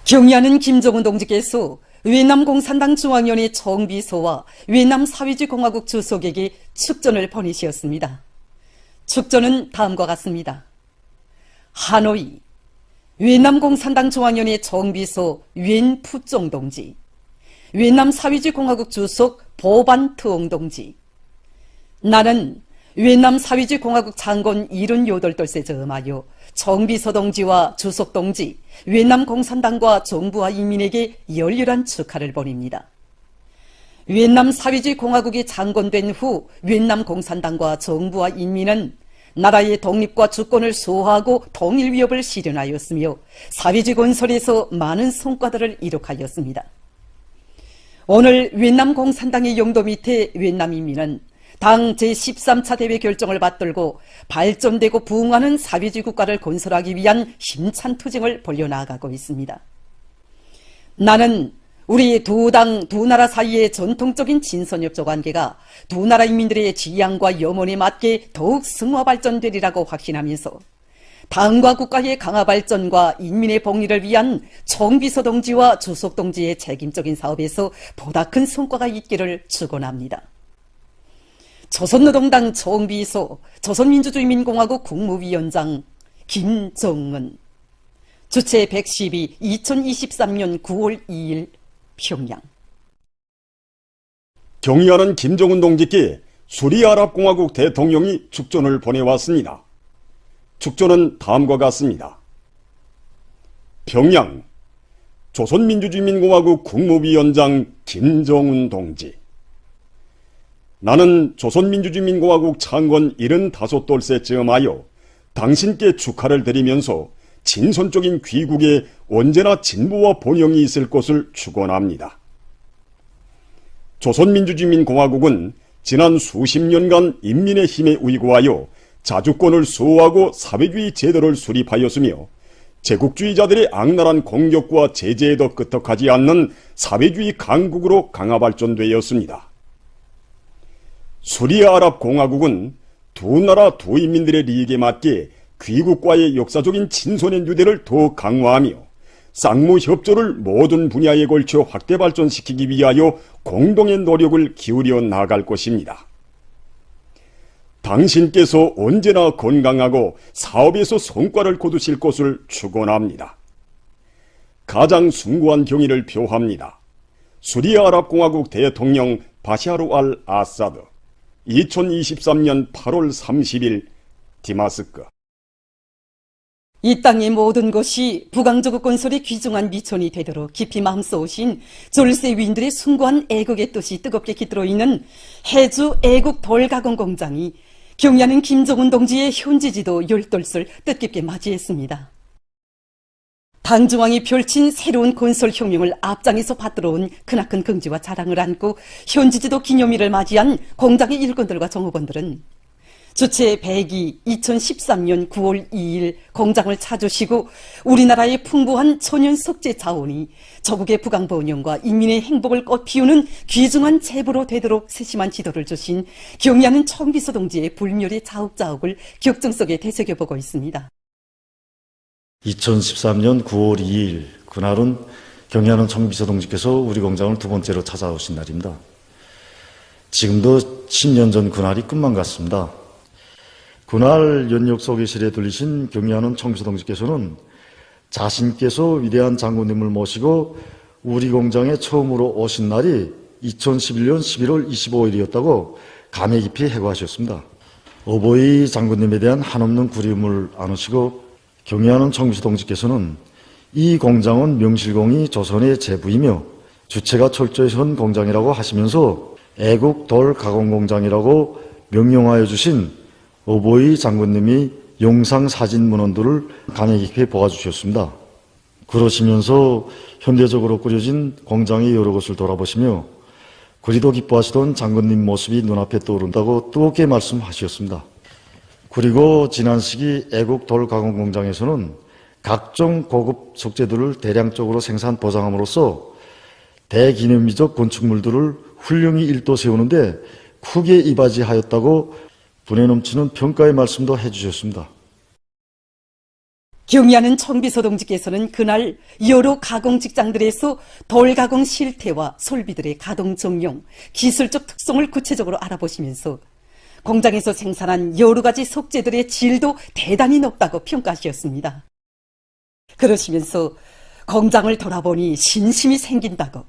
경의하는 김정은 동지께서越南공산당 중앙위원회 정비소와越南사회주의공화국 주석에게 축전을 보내셨습니다. 축전은 다음과 같습니다. 하노이,越南공산당 중앙위원회 정비소 웬푸종 동지,越南사회주의공화국 주석 보반트옹 동지. 나는越南사회주의공화국 장군 78돌세 저음하여 정비서 동지와 주석 동지,越南공산당과 정부와 인민에게 열렬한 축하를 보냅니다.越南사회주의공화국이 창건된 후越南공산당과 정부와 인민은 나라의 독립과 주권을 수호하고 통일 위협을 실현하였으며 사회주의 건설에서 많은 성과들을 이룩하였습니다. 오늘越南공산당의 영도 밑에越南인민은 당 제13차 대회 결정을 받들고 발전되고 부흥하는 사회주의 국가를 건설하기 위한 힘찬 투쟁을 벌여나가고 있습니다. 나는 우리 두 당, 두 나라 사이의 전통적인 친선협조 관계가 두 나라 인민들의 지향과 염원에 맞게 더욱 승화 발전되리라고 확신하면서 당과 국가의 강화 발전과 인민의 복리를 위한 정비서 동지와 주석 동지의 책임적인 사업에서 보다 큰 성과가 있기를 축원합니다. 조선노동당 정비소 조선민주주의인민공화국 국무위원장 김정은. 주최 112 2023년 9월 2일 평양. 경의하는 김정은 동지께 수리아랍공화국 대통령이 축전을 보내왔습니다. 축전은 다음과 같습니다. 평양, 조선민주주의인민공화국 국무위원장 김정은 동지. 나는 조선민주주의인민공화국 창건 75돌세쯤 하여 당신께 축하를 드리면서 진선적인 귀국에 언제나 진보와 번영이 있을 것을 축원합니다. 조선민주주의인민공화국은 지난 수십 년간 인민의 힘에 의거하여 자주권을 수호하고 사회주의 제도를 수립하였으며 제국주의자들의 악랄한 공격과 제재에도 끄떡하지 않는 사회주의 강국으로 강화 발전되었습니다. 수리아랍공화국은 두 나라 두 인민들의利益에 맞게 귀국과의 역사적인 친선의 유대를 더욱 강화하며 쌍무협조를 모든 분야에 걸쳐 확대 발전시키기 위하여 공동의 노력을 기울여 나갈 것입니다. 당신께서 언제나 건강하고 사업에서 성과를 거두실 것을 축원합니다. 가장 숭고한 경의를 표합니다. 수리아랍공화국 대통령 바샤르 알 아사드. 2023년 8월 30일 디마스크. 이 땅의 모든 것이 부강조국 건설의 귀중한 미천이 되도록 깊이 마음속으신 졸세 위인들의 숭고한 애국의 뜻이 뜨겁게 깃들어 있는 해주 애국 돌가공 공장이 경의하는 김정은 동지의 현지지도 10돌을 뜻깊게 맞이했습니다. 당중앙이 펼친 새로운 건설 혁명을 앞장에서 받들어온 크나큰 긍지와 자랑을 안고 현지지도 기념일을 맞이한 공장의 일꾼들과 정업원들은 주최 102 2013년 9월 2일 공장을 찾으시고 우리나라의 풍부한 천연 석재 자원이 저국의 부강번영과 인민의 행복을 꽃피우는 귀중한 제보로 되도록 세심한 지도를 주신 경의하는 정비서 동지의 불멸의 자욱자욱을 격정 속에 되새겨보고 있습니다. 2013년 9월 2일 그날은 경의하는 정비서 동지께서 우리 공장을 두 번째로 찾아오신 날입니다. 지금도 10년 전 그날이 꿈만 같습니다. 그날 연역 소개실에 들리신 경의하는 정비서 동지께서는 자신께서 위대한 장군님을 모시고 우리 공장에 처음으로 오신 날이 2011년 11월 25일이었다고 감회 깊이 해고하셨습니다. 어버이 장군님에 대한 한없는 그리움을 안으시고 경의하는 정비서 동지께서는 이 공장은 명실공히 조선의 제부이며 주체가 철저히 선 공장이라고 하시면서 애국 돌 가공 공장이라고 명명하여 주신 어버이 장군님이 영상 사진 문헌들을 감회 깊이 보아주셨습니다. 그러시면서 현대적으로 꾸려진 공장의 여러 것을 돌아보시며 그리도 기뻐하시던 장군님 모습이 눈앞에 떠오른다고 뜨겁게 말씀하셨습니다. 그리고 지난 시기 애국 돌 가공 공장에서는 각종 고급 석재들을 대량적으로 생산 보장함으로써 대기념비적 건축물들을 훌륭히 일도 세우는데 크게 이바지하였다고 분에 넘치는 평가의 말씀도 해주셨습니다. 경의하는 청비서 동지께서는 그날 여러 가공 직장들에서 돌 가공 실태와 솔비들의 가동 정용, 기술적 특성을 구체적으로 알아보시면서 공장에서 생산한 여러 가지 속재들의 질도 대단히 높다고 평가하셨습니다. 그러시면서 공장을 돌아보니 신심이 생긴다고,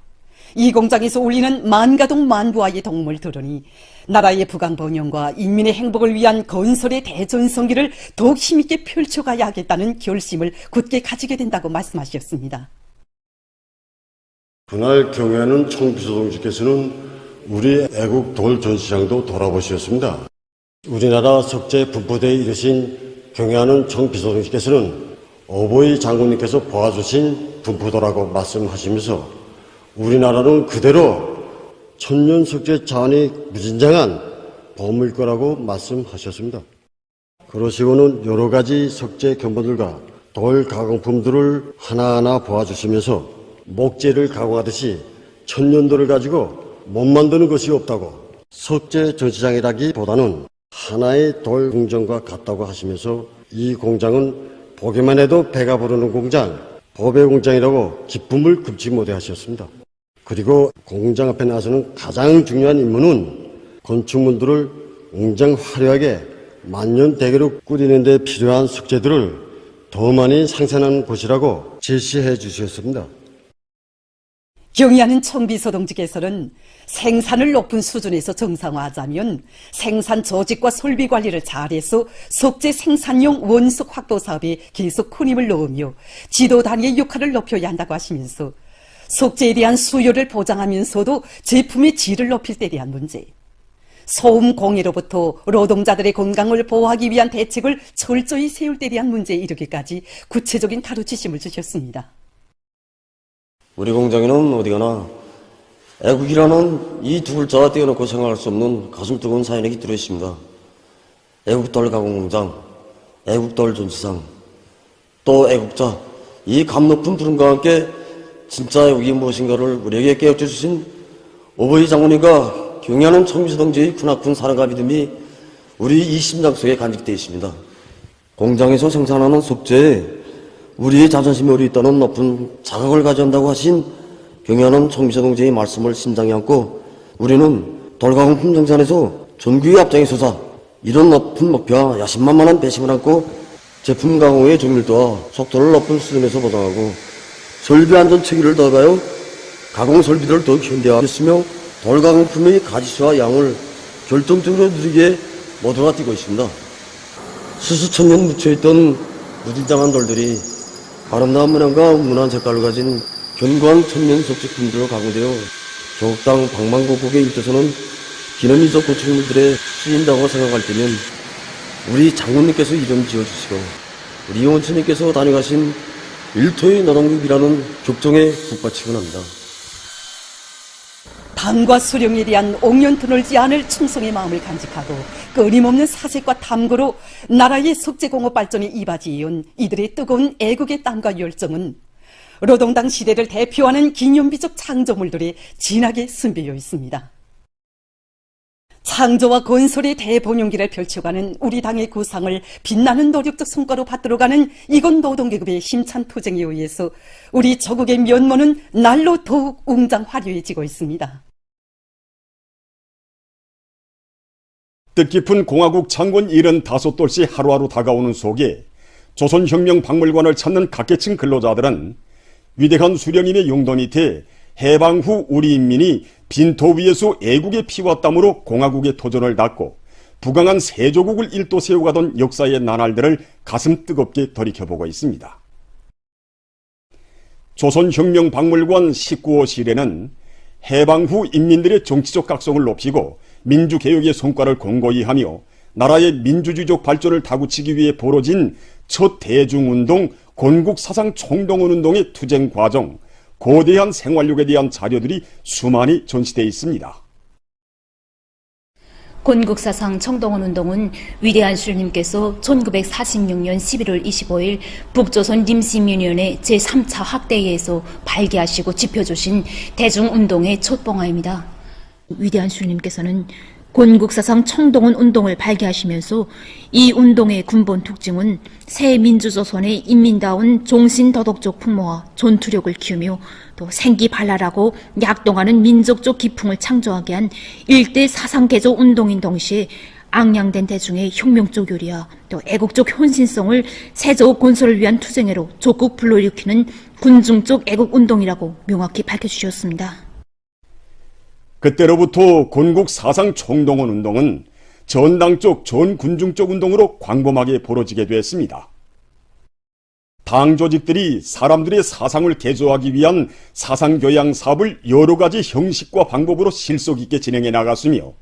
이 공장에서 울리는 만가동 만부와의 동물 들으니 나라의 부강번영과 인민의 행복을 위한 건설의 대전성기를 더욱 힘있게 펼쳐가야 하겠다는 결심을 굳게 가지게 된다고 말씀하셨습니다. 그날 경의하는 청비서 동지께서는 우리 애국 돌 전시장도 돌아보셨습니다. 우리나라 석재 분포대에 이르신 경의하는 청비서 동지께서는 어버이 장군님께서 보아주신 분포도라고 말씀하시면서 우리나라는 그대로 천년 석재 자원이 무진장한 보물 거라고 말씀하셨습니다. 그러시고는 여러 가지 석재 견본들과 돌 가공품들을 하나하나 보아주시면서 목재를 가공하듯이 천년도를 가지고 못 만드는 것이 없다고, 석재 전시장이라기보다는 하나의 돌 공정과 같다고 하시면서 이 공장은 보기만 해도 배가 부르는 공장, 보배 공장이라고 기쁨을 금치 못해 하셨습니다. 그리고 공장 앞에 나서는 가장 중요한 임무는 건축물들을 웅장 화려하게 만년대계로 꾸리는 데 필요한 석재들을 더 많이 생산하는 곳이라고 제시해 주셨습니다. 경의하는 청비서 동지께서는 생산을 높은 수준에서 정상화하자면 생산 조직과 설비 관리를 잘해서 석재 생산용 원석 확보 사업에 계속 큰 힘을 넣으며 지도 단위의 역할을 높여야 한다고 하시면서 석재에 대한 수요를 보장하면서도 제품의 질을 높일 때 대한 문제, 소음 공해로부터 노동자들의 건강을 보호하기 위한 대책을 철저히 세울 때 대한 문제에 이르기까지 구체적인 가르치심을 주셨습니다. 우리 공장에는 어디 가나 애국이라는 이 두 글자와 떼어놓고 생각할 수 없는 가슴 뜨거운 사연이 깃들어 있습니다. 애국돌 가공공장, 애국돌 전시장, 또 애국자, 이 감 높은 부름과 함께 진짜 애국이 무엇인가를 우리에게 깨우쳐 주신 어버이 장군님과 경의하는 청비서 동지의 크나큰 사랑과 믿음이 우리 이 심장 속에 간직되어 있습니다. 공장에서 생산하는 석재에 우리의 자존심이 어디 있다는 높은 자각을 가져온다고 하신 경의하는 청비서 동지의 말씀을 심장에 안고 우리는 돌가공품 생산에서 전국의 앞장에 서자 이런 높은 목표와 야심만만한 배심을 안고 제품 가공의 정밀도와 속도를 높은 수준에서 보장하고 설비 안전 체계를 더하여 가공 설비를 더욱 현대화했으며 돌가공품의 가지수와 양을 결정적으로 누리기에 모두가 뛰고 있습니다. 수수천년 묻혀있던 무진장한 돌들이 아름다운 문양과 운문한 색깔을 가진 견고한 천년 석재품들로 가공되어 조국당 방방곡곡에 일터서는 기념비적 건축물들에 쓰인다고 생각할 때면 우리 장군님께서 이름 지어주시고 우리 원처님께서 다녀가신 일토의 노동국이라는 격정에 북받치곤 합니다. 당과 수령에 대한 옥년 드놀지 않을 충성의 마음을 간직하고 끊임없는 사색과 탐구로 나라의 석재공업 발전에 이바지해온 이들의 뜨거운 애국의 땀과 열정은 노동당 시대를 대표하는 기념비적 창조물들에 진하게 숨비어 있습니다. 창조와 건설의 대본용기를 펼쳐가는 우리 당의 구상을 빛나는 노력적 성과로 받들어가는 이건 노동계급의 힘찬 투쟁에 의해서 우리 조국의 면모는 날로 더욱 웅장 화려해지고 있습니다. 뜻깊은 공화국 창건 75돌씩 하루하루 다가오는 속에 조선혁명박물관을 찾는 각계층 근로자들은 위대한 수령님의 용도 밑에 해방 후 우리 인민이 빈토 위에서 애국의 피와 땀으로 공화국의 도전을 닦고 부강한 세조국을 일도 세워가던 역사의 나날들을 가슴 뜨겁게 돌이켜보고 있습니다. 조선혁명박물관 19호실에는 해방 후 인민들의 정치적 각성을 높이고 민주개혁의 성과를 공고히 하며 나라의 민주주의적 발전을 다구치기 위해 벌어진 첫 대중운동 건국사상 총동원운동의 투쟁 과정, 거대한 생활력에 대한 자료들이 수많이 전시되어 있습니다. 건국사상 총동원운동은 위대한 수령님께서 1946년 11월 25일 북조선 림시민위원회 제3차 학대회에서 발기하시고 지펴주신 대중운동의 첫 봉화입니다. 위대한 수령님께서는 건국사상 청동원 운동을 발기하시면서 이 운동의 근본 특징은 새 민주조선의 인민다운 종신도덕적 풍모와 전투력을 키우며 또 생기발랄하고 약동하는 민족적 기풍을 창조하게 한 일대 사상개조 운동인 동시에 앙양된 대중의 혁명적 요리와 또 애국적 헌신성을 세조 건설을 위한 투쟁으로 적극 불러일으키는 군중적 애국운동이라고 명확히 밝혀주셨습니다. 그때로부터 건국 사상 총동원 운동은 전당적, 전군중적 운동으로 광범하게 벌어지게 됐습니다. 당 조직들이 사람들의 사상을 개조하기 위한 사상교양 사업을 여러 가지 형식과 방법으로 실속 있게 진행해 나갔으며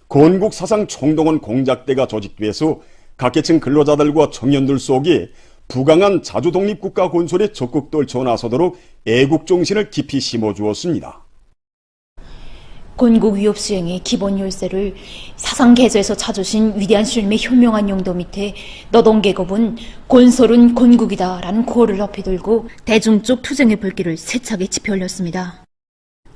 건국 사상 총동원 공작대가 조직돼서 각계층 근로자들과 청년들 속에 부강한 자주독립국가 건설에 적극 떨쳐 나서도록 애국정신을 깊이 심어주었습니다. 건국 위협 수행의 기본 열쇠를 사상개조에서 찾으신 위대한 주님의 현명한 용도 밑에 노동계급은 건설은 건국이다 라는 구호를 높이 들고 대중적 투쟁의 불길을 세차게 지펴 올렸습니다.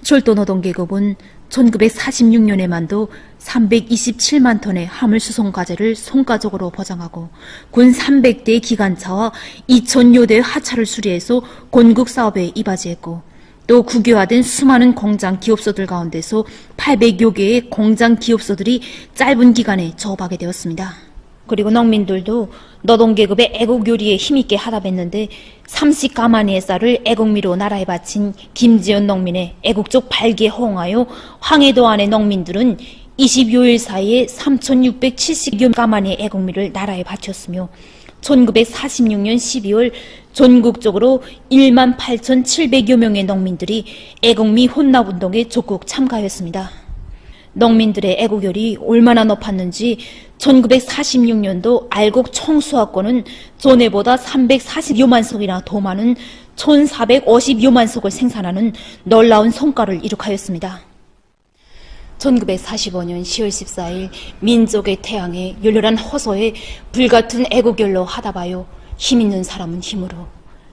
철도노동계급은 1946년에 만도 327만 톤의 화물수송 과제를 성과적으로 보장하고 군 300대의 기관차와 2000여 대의 하차를 수리해서 건국사업에 이바지했고 또 국유화된 수많은 공장 기업소들 가운데서 800여 개의 공장 기업소들이 짧은 기간에 조업하게 되었습니다. 그리고 농민들도 노동계급의 애국요리에 힘있게 하답했는데 30가마니의 쌀을 애국미로 나라에 바친 김지연 농민의 애국적 발기에 호응하여 황해도 안의 농민들은 20여일 사이에 3,670여 가마니의 애국미를 나라에 바쳤으며 1946년 12월 전국적으로 18,700여 명의 농민들이 애국미 혼납운동에 적극 참가했습니다. 농민들의 애국열이 얼마나 높았는지 1946년도 알곡 청수화권은 전해보다 340여만 석이나 더 많은 1,450여만 석을 생산하는 놀라운 성과를 이룩하였습니다. 1945년 10월 14일 민족의 태양에 열렬한 호소에 불같은 애국열로 하다봐요. 힘 있는 사람은 힘으로,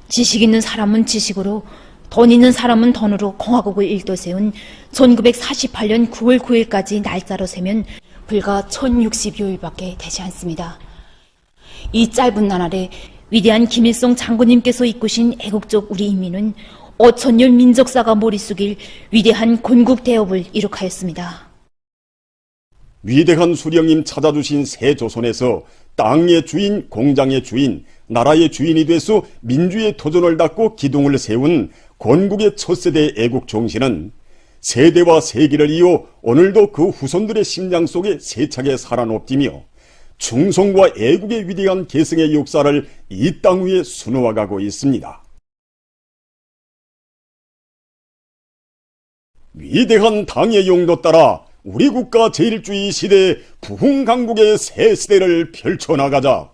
지식 있는 사람은 지식으로, 돈 있는 사람은 돈으로 공화국을 일떠세운 1948년 9월 9일까지 날짜로 세면 불과 1060여일밖에 되지 않습니다. 이 짧은 나날에 위대한 김일성 장군님께서 이끄신 애국적 우리 인민은 5,000년 민족사가 머리 숙일 위대한 건국대업을 이룩하였습니다. 위대한 수령님 찾아주신 새 조선에서 땅의 주인, 공장의 주인, 나라의 주인이 돼서 민주의 도전을 닦고 기둥을 세운 건국의 첫 세대의 애국 정신은 세대와 세기를 이어 오늘도 그 후손들의 심장 속에 세차게 살아높디며 충성과 애국의 위대한 계승의 역사를 이 땅 위에 수놓아가고 있습니다. 위대한 당의 용도 따라 우리 국가 제일주의 시대 부흥강국의 새 시대를 펼쳐나가자.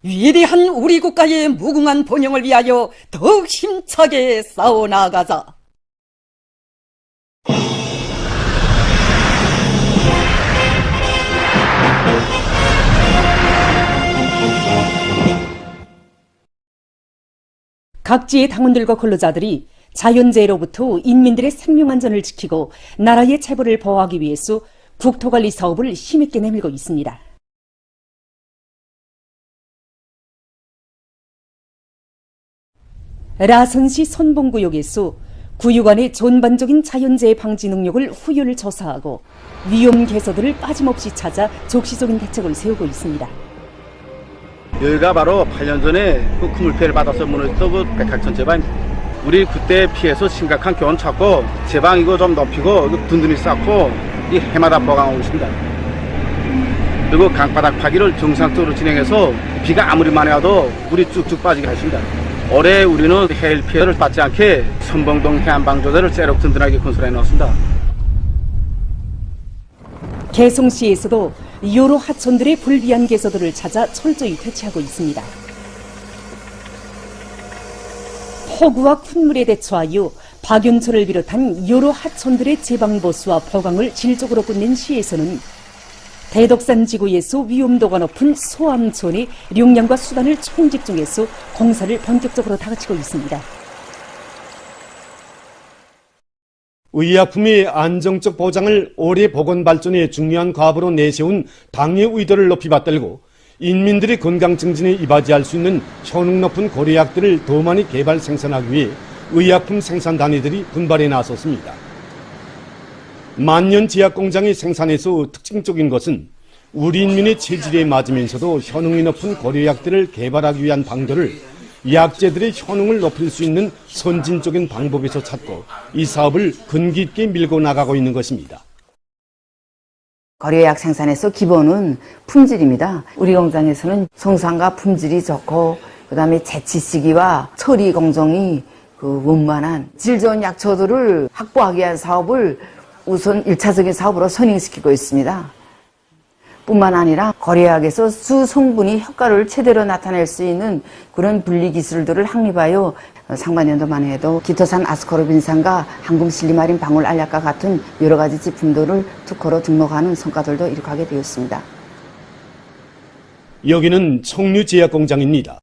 위대한 우리 국가의 무궁한 번영을 위하여 더욱 힘차게 싸워나가자. 각지의 당원들과 근로자들이 자연재해로부터 인민들의 생명안전을 지키고 나라의 체벌을 보호하기 위해서 국토관리 사업을 힘있게 내밀고 있습니다. 라선시 선봉구역에서 구역안의 전반적인 자연재해 방지 능력을 후율 조사하고 위험 개소들을 빠짐없이 찾아 적시적인 대책을 세우고 있습니다. 여기가 바로 8년 전에 그 그물 피해를 받아서 무너졌던 그 백학천 제방입니다. 우리 그때 피해서 심각한 교훈 찾고 제방 이거 좀 높이고 이거 든든히 쌓고 이 해마다 보강하고 있습니다. 그리고 강바닥 파기를 정상적으로 진행해서 비가 아무리 많이 와도 물이 쭉쭉 빠지게 하십니다. 올해 우리는 해일 피해를 받지 않게 선봉동 해안방조대를 째록 든든하게 건설해 놓았습니다. 개성시에서도 여러 하천들의 불비한 개소들을 찾아 철저히 퇴치하고 있습니다. 폭우와 콧물에 대처하여 박연초를 비롯한 여러 하천들의 제방보수와 보강을 질적으로 끝낸 시에서는 대덕산 지구에서 위험도가 높은 소암촌의 역량과 수단을 총집중해서 공사를 본격적으로 다그치고 있습니다. 의약품의 안정적 보장을 오래 보건 발전에 중요한 과업으로 내세운 당의 의도를 높이 받들고 인민들의 건강 증진에 이바지할 수 있는 효능 높은 고려약들을 더 많이 개발 생산하기 위해 의약품 생산 단위들이 분발해 나섰습니다. 만년 제약 공장의 생산에서 특징적인 것은 우리 인민의 체질에 맞으면서도 효능이 높은 고려약들을 개발하기 위한 방도를 약재들의 효능을 높일 수 있는 선진적인 방법에서 찾고 이 사업을 근기 있게 밀고 나가고 있는 것입니다. 고려약 생산에서 기본은 품질입니다. 우리 공장에서는 성상과 품질이 좋고 그다음에 재치 시기와 처리 공정이 원만한 질 좋은 약초들을 확보하기 위한 사업을 우선 1차적인 사업으로 선행시키고 있습니다. 뿐만 아니라 고려약에서 수성분이 효과를 최대로 나타낼 수 있는 그런 분리 기술들을 확립하여 상반년도만 해도 기토산 아스코르빈산과 항공실리마린 방울 알약과 같은 여러 가지 제품들을 특허로 등록하는 성과들도 이룩하게 되었습니다. 여기는 청류제약 공장입니다.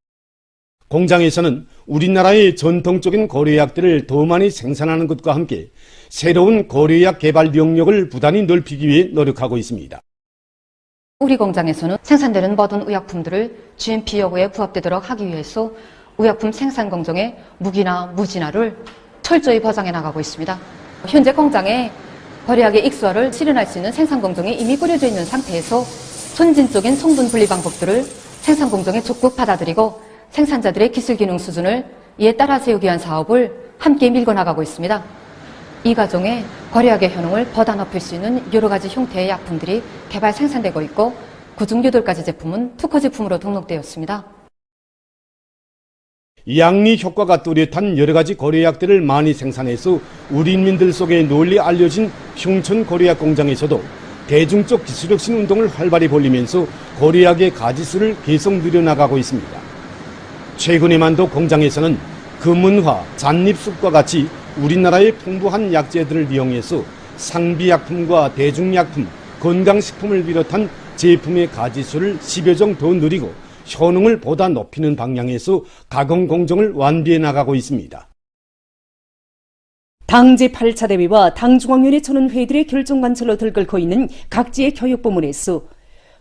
공장에서는 우리나라의 전통적인 고려약들을 더 많이 생산하는 것과 함께 새로운 고려약 개발 영역을 부단히 넓히기 위해 노력하고 있습니다. 우리 공장에서는 생산되는 모든 의약품들을 GMP 요구에 부합되도록 하기 위해서 의약품 생산 공정의 무기나 무진화를 철저히 보장해 나가고 있습니다. 현재 공장에 고려약의 익수화를 실현할 수 있는 생산 공정이 이미 꾸려져 있는 상태에서 선진적인 성분 분리 방법들을 생산 공정에 적극 받아들이고 생산자들의 기술 기능 수준을 이에 따라 세우기 위한 사업을 함께 밀고 나가고 있습니다. 이 과정에 고려약의 효능을 보다 높일 수 있는 여러 가지 형태의 약품들이 개발 생산되고 있고 그중 8가지 제품은 특허 제품으로 등록되었습니다. 양리 효과가 뚜렷한 여러 가지 고려약들을 많이 생산해서 우리 인민들 속에 널리 알려진 흉천 고려약 공장에서도 대중적 기술혁신 운동을 활발히 벌이면서 고려약의 가지수를 계속 늘려나가고 있습니다. 최근에만도 공장에서는 금은화, 잔립숲과 같이 우리나라의 풍부한 약재들을 이용해서 상비약품과 대중약품, 건강식품을 비롯한 제품의 가지수를 10여 종 더 늘리고 효능을 보다 높이는 방향에서 가공 공정을 완비해 나가고 있습니다. 당 제8차 대회와 당 중앙위원회 전원회의들의 결정 관철로 들끓고 있는 각지의 교육부문에서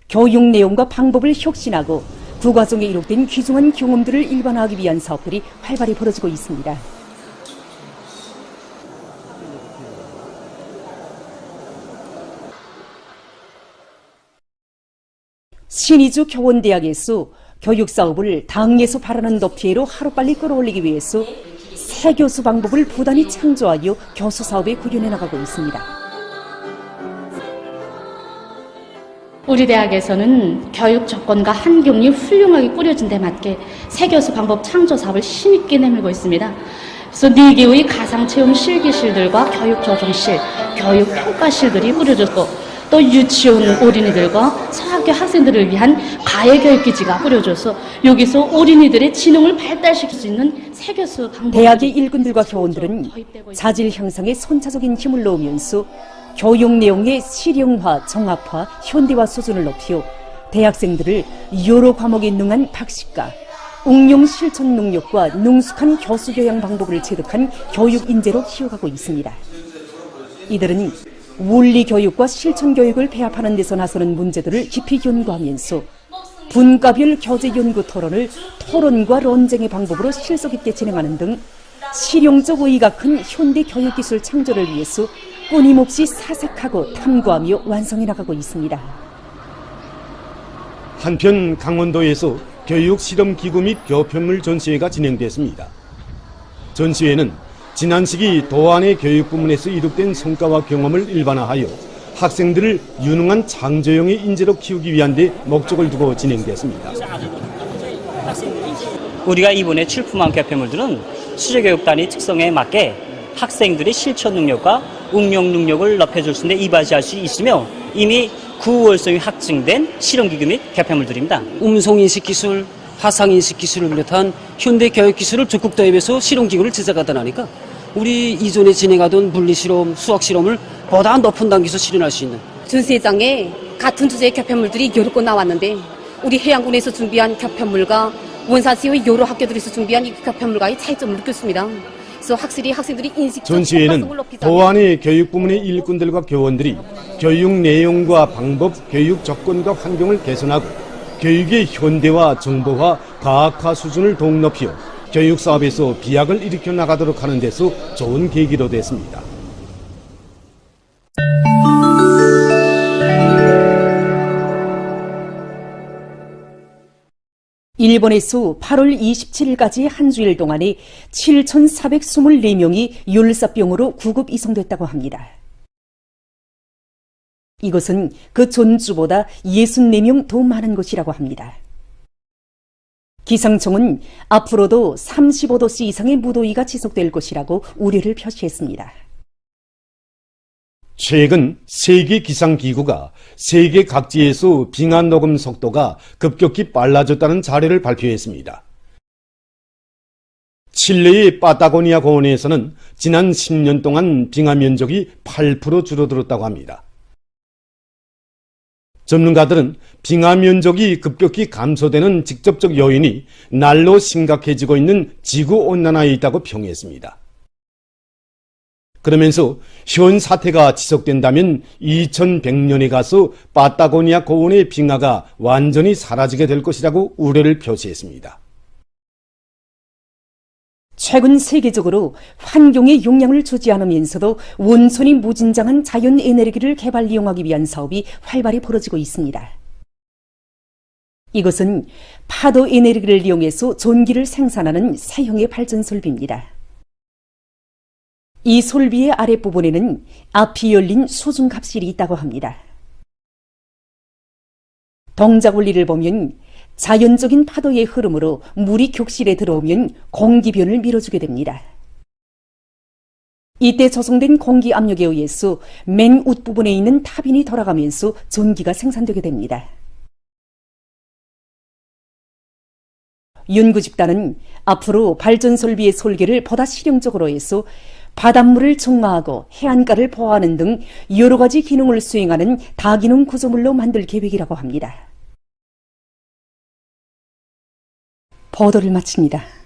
교육 내용과 방법을 혁신하고 부과정에 이룩된 귀중한 경험들을 일반화하기 위한 사업들이 활발히 벌어지고 있습니다. 신의주 교원대학에서 교육사업을 당에서 바라는 높이로 하루빨리 끌어올리기 위해서 새 교수 방법을 부단히 창조하여 교수 사업에 구현해 나가고 있습니다. 우리 대학에서는 교육 조건과 환경이 훌륭하게 꾸려진 데 맞게 새 교수 방법 창조 사업을 힘있게 내밀고 있습니다. 그래서 4개의 가상체험 실기실들과 교육조정실, 교육평가실들이 꾸려졌고 또 유치원 어린이들과 소학교 학생들을 위한 과외교육기지가 꾸려져서 여기서 어린이들의 지능을 발달시킬 수 있는 새 교수 방법. 대학의 일꾼들과 교원들은 자질 향상에 선차적인 힘을 넣으면서 교육 내용의 실용화, 정합화, 현대화 수준을 높여 대학생들을 여러 과목에 능한 박식과 응용 실천 능력과 능숙한 교수 교양 방법을 체득한 교육 인재로 키워가고 있습니다. 이들은 원리 교육과 실천 교육을 배합하는 데서 나서는 문제들을 깊이 연구하면서 분과별 교재 연구 토론을 토론과 논쟁의 방법으로 실속 있게 진행하는 등 실용적 의의가 큰 현대 교육 기술 창조를 위해서 끊임없이 사색하고 탐구하며 완성해 나가고 있습니다. 한편 강원도에서 교육 실험 기구 및 교편물 전시회가 진행됐습니다. 전시회는 지난 시기 도안의 교육 부문에서 이룩된 성과와 경험을 일반화하여 학생들을 유능한 창조형의 인재로 키우기 위한 데 목적을 두고 진행됐습니다. 우리가 이번에 출품한 교편물들은 수제교육단위 특성에 맞게 학생들의 실천 능력과 응용 능력을 높여줄 수 있는 데 이바지할 수 있으며 이미 구월성이 확증된 실험기구 및 교편물들입니다. 음성인식 기술, 화상인식 기술을 비롯한 현대 교육 기술을 적극 도입해서 실험기구를 제작하다 보니까 우리 이전에 진행하던 물리실험, 수학실험을 보다 높은 단계에서 실현할 수 있는 전시회장에 같은 주제의 교편물들이 여러 건 나왔는데 우리 해양군에서 준비한 교편물과 원산시의 여러 학교들에서 준비한 이 교편물과의 차이점을 느꼈습니다. 그래서 확실히 학생들이 인식적 전시회는 접근성을 높이자면 도안의 교육부문의 일꾼들과 교원들이 교육 내용과 방법, 교육 접근과 환경을 개선하고 교육의 현대화, 정보화, 과학화 수준을 더욱 높여 교육 사업에서 비약을 일으켜 나가도록 하는 데서 좋은 계기로 됐습니다. 일본에서 8월 27일까지 한 주일 동안에 7,424명이 열사병으로 구급 이송됐다고 합니다. 이것은 그 전주보다 64명 더 많은 것이라고 합니다. 기상청은 앞으로도 35도씨 이상의 무더위가 지속될 것이라고 우려를 표시했습니다. 최근 세계기상기구가 세계 각지에서 빙하 녹음 속도가 급격히 빨라졌다는 자료를 발표했습니다. 칠레의 파타고니아 고원에서는 지난 10년 동안 빙하 면적이 8% 줄어들었다고 합니다. 전문가들은 빙하 면적이 급격히 감소되는 직접적 요인이 날로 심각해지고 있는 지구온난화에 있다고 평했습니다. 그러면서 현 사태가 지속된다면 2100년에 가서 파타고니아 고원의 빙하가 완전히 사라지게 될 것이라고 우려를 표시했습니다. 최근 세계적으로 환경에 영향을 주지 않으면서도 온전히 무진장한 자연 에너지를 개발 이용하기 위한 사업이 활발히 벌어지고 있습니다. 이것은 파도 에너지를 이용해서 전기를 생산하는 새형의 발전 설비입니다. 이 솔비의 아랫부분에는 앞이 열린 소중 갑실이 있다고 합니다. 동작 원리를 보면 자연적인 파도의 흐름으로 물이 격실에 들어오면 공기변을 밀어주게 됩니다. 이때 조성된 공기 압력에 의해서 맨 윗부분에 있는 타빈이 돌아가면서 전기가 생산되게 됩니다. 연구 집단은 앞으로 발전 설비의 설계를 보다 실용적으로 해서 바닷물을 정화하고 해안가를 보호하는 등 여러 가지 기능을 수행하는 다기능 구조물로 만들 계획이라고 합니다. 보도를 마칩니다.